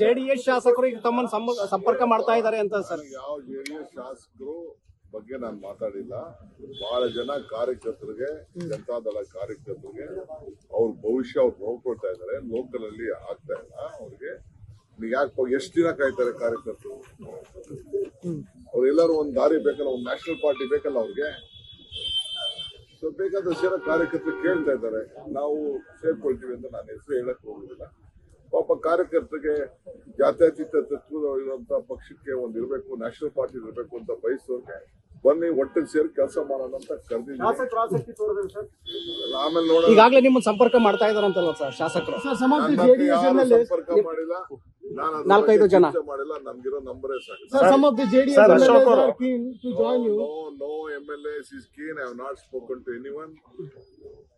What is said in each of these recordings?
JDS ಶಾಸಕರು ಈಗ ತಮ್ಮನ್ನು ಸಂಪರ್ಕ ಮಾಡ್ತಾ ಇದ್ದಾರೆ ಅಂತ ಸರ್. ಯಾವ ಜೆಡಿಎಸ್ ಶಾಸಕರು ಬಗ್ಗೆ ನಾನು ಮಾತಾಡಿಲ್ಲ. ಬಹಳ ಜನ ಕಾರ್ಯಕರ್ತರಿಗೆ, ಜನತಾದಳ ಕಾರ್ಯಕರ್ತರಿಗೆ ಅವ್ರ ಭವಿಷ್ಯ ಅವ್ರು ನೋಡ್ಕೊಳ್ತಾ ಇದ್ದಾರೆ. ಲೋಕಲ್ ಅಲ್ಲಿ ಆಗ್ತಾ ಇಲ್ಲ ಅವ್ರಿಗೆ. ಯಾಕೆ ಎಷ್ಟು ದಿನ ಕಾಯ್ತಾರೆ ಕಾರ್ಯಕರ್ತರು? ಅವ್ರೆಲ್ಲರೂ ಒಂದ್ ದಾರಿ ಬೇಕಲ್ಲ, ಒಂದ್ ನ್ಯಾಷನಲ್ ಪಾರ್ಟಿ ಬೇಕಲ್ಲ ಅವ್ರಿಗೆ. ಸೊ ಬೇಕಾದಷ್ಟು ಜನ ಕಾರ್ಯಕರ್ತರು ಕೇಳ್ತಾ ಇದ್ದಾರೆ, ನಾವು ಸೇರ್ಕೊಳ್ತೀವಿ ಅಂತ. ನಾನು ಹೆಸರು ಹೇಳಕ್ ಹೋಗುದಿಲ್ಲ. ಪಾಪ ಕಾರ್ಯಕರ್ತರಿಗೆ ಜಾತ್ಯತೀತ ತತ್ವ ಇರುವಂತ ಪಕ್ಷಕ್ಕೆ ಒಂದ್ ಇರ್ಬೇಕು, ನ್ಯಾಷನಲ್ ಪಾರ್ಟಿ ಇರ್ಬೇಕು ಅಂತ ಬಯಸೋರ್ಗೆ ಬನ್ನಿ ಒಟ್ಟಿಗೆ ಸೇರಿ ಕೆಲಸ ಮಾಡೋಣ ಅಂತ ಕರೆದಿದ್ದೀನಿ. ಆಮೇಲೆ ನೋಡೋಣ. ಈಗಾಗಲೇ ನಿಮ್ಮನ್ನು ಸಂಪರ್ಕ ಮಾಡ್ತಾ ಇದಾರಂತಲ್ಲ ಸರ್ ಶಾಸಕರು? ಸಂಪರ್ಕ ಮಾಡಿಲ್ಲ, ನಾನು 4-5 ಜನ ಮಾಡಿಲ್ಲ. ನಮ್ಗಿರೋ ನಂಬರೇ ಸಾಕು. No MLAs is keen. I have not spoken to anyone.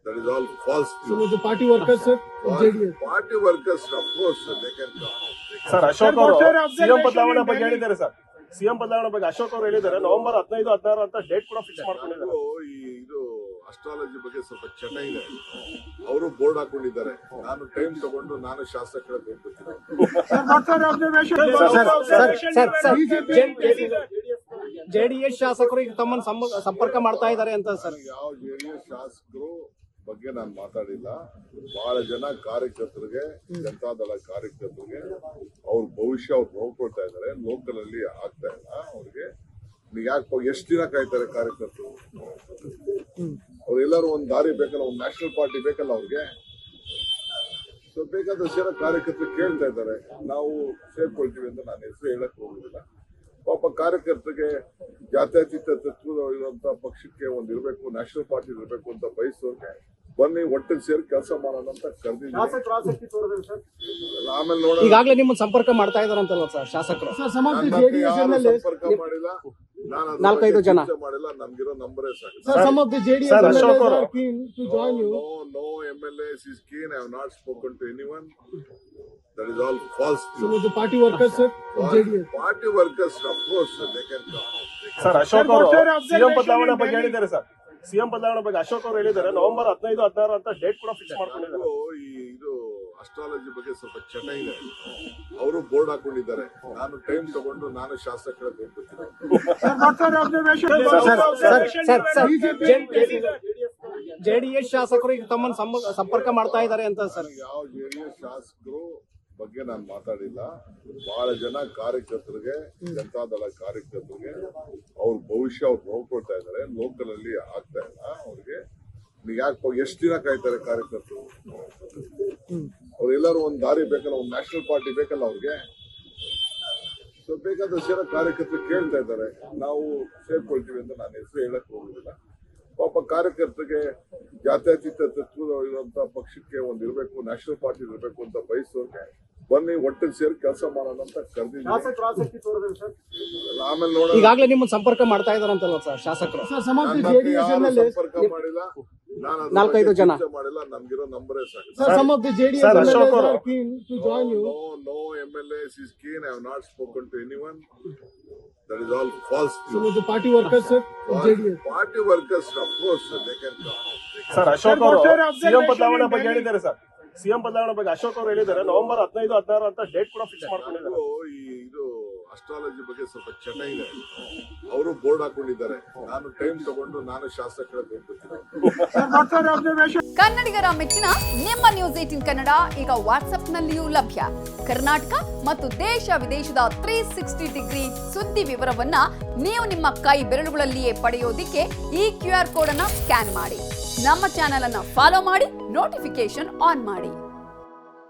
That is all false. Some of the party workers, sir, JDS. Party workers, of course, they can come. Sir, Ashok ಅವರು CM ಬದಲಾವಣೆ ಬಗ್ಗೆ ಹೇಳಿದ್ದಾರೆ sir. CM ಬದಲಾವಣೆ ಬಗ್ಗೆ ಅಶೋಕ್ ಅವರು ಹೇಳಿದ್ದಾರೆ. November 15-16 ಅಂತ date ಕೂಡ ಫಿಕ್ಸ್ ಮಾಡ್ಕೊಂಡಿದ್ದಾರೆ. ಇದು ಅಸ್ಟ್ರಾಲಜಿ ಬಗ್ಗೆ ಸ್ವಲ್ಪ ಚಟ ಇದೆ. ಅವರು ಬೋರ್ಡ್ ಹಾಕೊಂಡಿದ್ದಾರೆ. ನಾನು ಟೈಮ್ ತಗೊಂಡು ನಾನು ಶಾಸಕರ ಜೆಡಿಎಸ್ ಶಾಸಕರು ಈಗ ತಮ್ಮನ್ನು ಸಂಪರ್ಕ ಮಾಡ್ತಾ ಇದ್ದಾರೆ ಅಂತ ಸರ್. ಯಾವ ಜೆಡಿಎಸ್ ಶಾಸಕರು ಬಗ್ಗೆ ನಾನು ಮಾತಾಡಿಲ್ಲ. ಬಹಳ ಜನ ಕಾರ್ಯಕರ್ತರಿಗೆ, ಜನತಾದಳ ಕಾರ್ಯಕರ್ತರಿಗೆ ಅವ್ರ ಭವಿಷ್ಯ ಅವ್ರು ನೋಡ್ಕೊಳ್ತಾ ಇದ್ದಾರೆ. ಲೋಕಲ್ ಅಲ್ಲಿ ಆಗ್ತಾ ಇಲ್ಲ ಅವ್ರಿಗೆ. ಯಾಕೆ ಎಷ್ಟು ದಿನ ಕಾಯ್ತಾರೆ ಕಾರ್ಯಕರ್ತರು? ಅವ್ರೆಲ್ಲರೂ ಒಂದ್ ದಾರಿ ಬೇಕಲ್ಲ, ಒಂದ್ ನ್ಯಾಷನಲ್ ಪಾರ್ಟಿ ಬೇಕಲ್ಲ ಅವ್ರಿಗೆ. ಸೊ ಬೇಕಾದಷ್ಟು ಜನ ಕಾರ್ಯಕರ್ತರು ಕೇಳ್ತಾ ಇದ್ದಾರೆ, ನಾವು ಸೇರ್ಕೊಳ್ತೀವಿ ಅಂತ. ನಾನು ಹೆಸರು ಹೇಳಕ್ ಹೋಗುದಿಲ್ಲ. ಪಾಪ ಕಾರ್ಯಕರ್ತರಿಗೆ ಜಾತ್ಯತೀತ ತತ್ವ ಇರುವಂತ ಪಕ್ಷಕ್ಕೆ ಒಂದ್ ಇರ್ಬೇಕು, ನ್ಯಾಷನಲ್ ಪಾರ್ಟಿ ಇರ್ಬೇಕು ಅಂತ ಬಯಸೋರ್ಗೆ ಬನ್ನಿ ಒಟ್ಟಿಗೆ ಸೇರಿ ಕೆಲಸ ಮಾಡೋಣ ಅಂತ ಕರೆದಿದ್ದೀನಿ. ಆಮೇಲೆ ನೋಡೋಣ. ಈಗಾಗಲೇ ನಿಮ್ಮನ್ನು ಸಂಪರ್ಕ ಮಾಡ್ತಾ ಇದಾರಂತಲ್ಲ ಸರ್ ಶಾಸಕರು? ಸಂಪರ್ಕ ಮಾಡಿಲ್ಲ, ನಾನು 4-5 ಜನ ಮಾಡಿಲ್ಲ. ನಮ್ಗಿರೋ ನಂಬರೇ ಸಾಕು. ಅಶೋಕ್ ಅವರು No MLAs is keen. I have not spoken to anyone. That is all false. Some of the party workers, sir, JDS. Party workers, of course, they can come. Sir, Ashok ಅವರು ಸಿಎಂ ಬದಲಾವಣೆ ಬಗ್ಗೆ ಹೇಳಿದ್ದಾರೆ ಸರ್. ಸಿಎಂ ಬದಲಾವಣೆ ಬಗ್ಗೆ ಅಶೋಕ್ ಅವರು ಹೇಳಿದ್ದಾರೆ. November 15-16 ಅಂತ date ಕೂಡ ಫಿಕ್ಸ್ ಮಾಡ್ಕೊಂಡಿದ್ದಾರೆ. ಇದು ಅಸ್ಟ್ರಾಲಜಿ ಬಗ್ಗೆ ಸ್ವಲ್ಪ ಚಟ ಇದೆ. ಅವರು ಬೋರ್ಡ್ ಹಾಕೊಂಡಿದ್ದಾರೆ. ನಾನು ಟೈಮ್ ತಗೊಂಡು ನಾನು ಶಾಸಕರ ಜೆಡಿಎಸ್ ಶಾಸಕರು ಈಗ ತಮ್ಮನ್ನು ಸಂಪರ್ಕ ಮಾಡ್ತಾ ಇದ್ದಾರೆ ಅಂತ ಸರ್. ಯಾವ ಜೆಡಿಎಸ್ ಶಾಸಕರು ಬಗ್ಗೆ ನಾನು ಮಾತಾಡಿಲ್ಲ. ಬಹಳ ಜನ ಕಾರ್ಯಕರ್ತರಿಗೆ, ಜನತಾದಳ ಕಾರ್ಯಕರ್ತರಿಗೆ ಅವ್ರ ಭವಿಷ್ಯ ಅವ್ರು ನೋಡ್ಕೊಳ್ತಾ ಇದ್ದಾರೆ. ಲೋಕಲ್ ಅಲ್ಲಿ ಆಗ್ತಾ ಇಲ್ಲ ಅವ್ರಿಗೆ. ಯಾಕೆ ಎಷ್ಟು ದಿನ ಕಾಯ್ತಾರೆ ಕಾರ್ಯಕರ್ತರು? ಅವ್ರೆಲ್ಲರೂ ಒಂದ್ ದಾರಿ ಬೇಕಲ್ಲ, ಒಂದ್ ನ್ಯಾಷನಲ್ ಪಾರ್ಟಿ ಬೇಕಲ್ಲ ಅವ್ರಿಗೆ. ಸೊ ಬೇಕಾದಷ್ಟು ಜನ ಕಾರ್ಯಕರ್ತರು ಕೇಳ್ತಾ ಇದ್ದಾರೆ, ನಾವು ಸೇರ್ಕೊಳ್ತೀವಿ ಅಂತ. ನಾನು ಹೆಸರು ಹೇಳಕ್ ಹೋಗುದಿಲ್ಲ. ಪಾಪ ಕಾರ್ಯಕರ್ತರಿಗೆ ಜಾತ್ಯತೀತ ತತ್ವ ಇರುವಂತ ಪಕ್ಷಕ್ಕೆ ಒಂದ್ ಇರ್ಬೇಕು, ನ್ಯಾಷನಲ್ ಪಾರ್ಟಿ ಇರ್ಬೇಕು ಅಂತ ಬಯಸೋರ್ಗೆ ಬನ್ನಿ ಒಟ್ಟಿಗೆ ಸೇರಿ ಕೆಲಸ ಮಾಡೋಣ ಅಂತ ಕರೆದಿದ್ದೀನಿ. ಆಮೇಲೆ ನೋಡೋಣ. ಈಗಾಗಲೇ ನಿಮ್ಮನ್ನು ಸಂಪರ್ಕ ಮಾಡ್ತಾ ಇದಾರಂತಲ್ಲ ಸರ್ ಶಾಸಕರು? ಸಂಪರ್ಕ ಮಾಡಿಲ್ಲ, ನಾನು 4-5 ಜನ ಮಾಡಿಲ್ಲ. ನಮ್ಗಿರೋ ನಂಬರೇ ಸಾಕು. ಅಶೋಕ್ ಅವರು No MLAs is keen. I have not spoken to anyone. That is all false. Some of the party workers, sir, JDS. Party workers, of course, they can come. Sir, Ashok ಅವರು ಸಿಎಂ ಬದಲಾವಣೆ ಬಗ್ಗೆ ಹೇಳಿದ್ದಾರೆ ಸರ್. ಸಿಎಂ ಬದಲಾವಣೆ ಬಗ್ಗೆ ಅಶೋಕ್ ಅವರು ಹೇಳಿದ್ದಾರೆ. November 15-16 ಅಂತ date ಕೂಡ ಫಿಕ್ಸ್ ಮಾಡ್ಕೊಂಡಿದ್ದಾರೆ. ಇದು ಅಸ್ಟ್ರಾಲಜಿ ಬಗ್ಗೆ ಸ್ವಲ್ಪ ಚಟ ಇದೆ. ಅವರು ಬೋರ್ಡ್ ಹಾಕೊಂಡಿದ್ದಾರೆ. ನಾನು ಟೈಮ್ ತಗೊಂಡು ನಾನು ಶಾಸಕರ ಕನ್ನಡಿಗರ ಮೆಚ್ಚಿನ ನಿಮ್ಮ ನ್ಯೂಸ್ 18 ಕನ್ನಡ ಈಗ ವಾಟ್ಸ್ಆಪ್ನಲ್ಲಿಯೂ ಲಭ್ಯ. ಕರ್ನಾಟಕ ಮತ್ತು ದೇಶ ವಿದೇಶದ 360 ಡಿಗ್ರಿ ಸುದ್ದಿ ವಿವರವನ್ನ ನೀವು ನಿಮ್ಮ ಕೈ ಬೆರಳುಗಳಲ್ಲಿಯೇ ಪಡೆಯೋದಿಕ್ಕೆ ಈ QR ಕೋಡ್ ಅನ್ನು ಸ್ಕ್ಯಾನ್ ಮಾಡಿ. ನಮ್ಮ ಚಾನೆಲ್ ಅನ್ನು ಫಾಲೋ ಮಾಡಿ, ನೋಟಿಫಿಕೇಶನ್ ಆನ್ ಮಾಡಿ.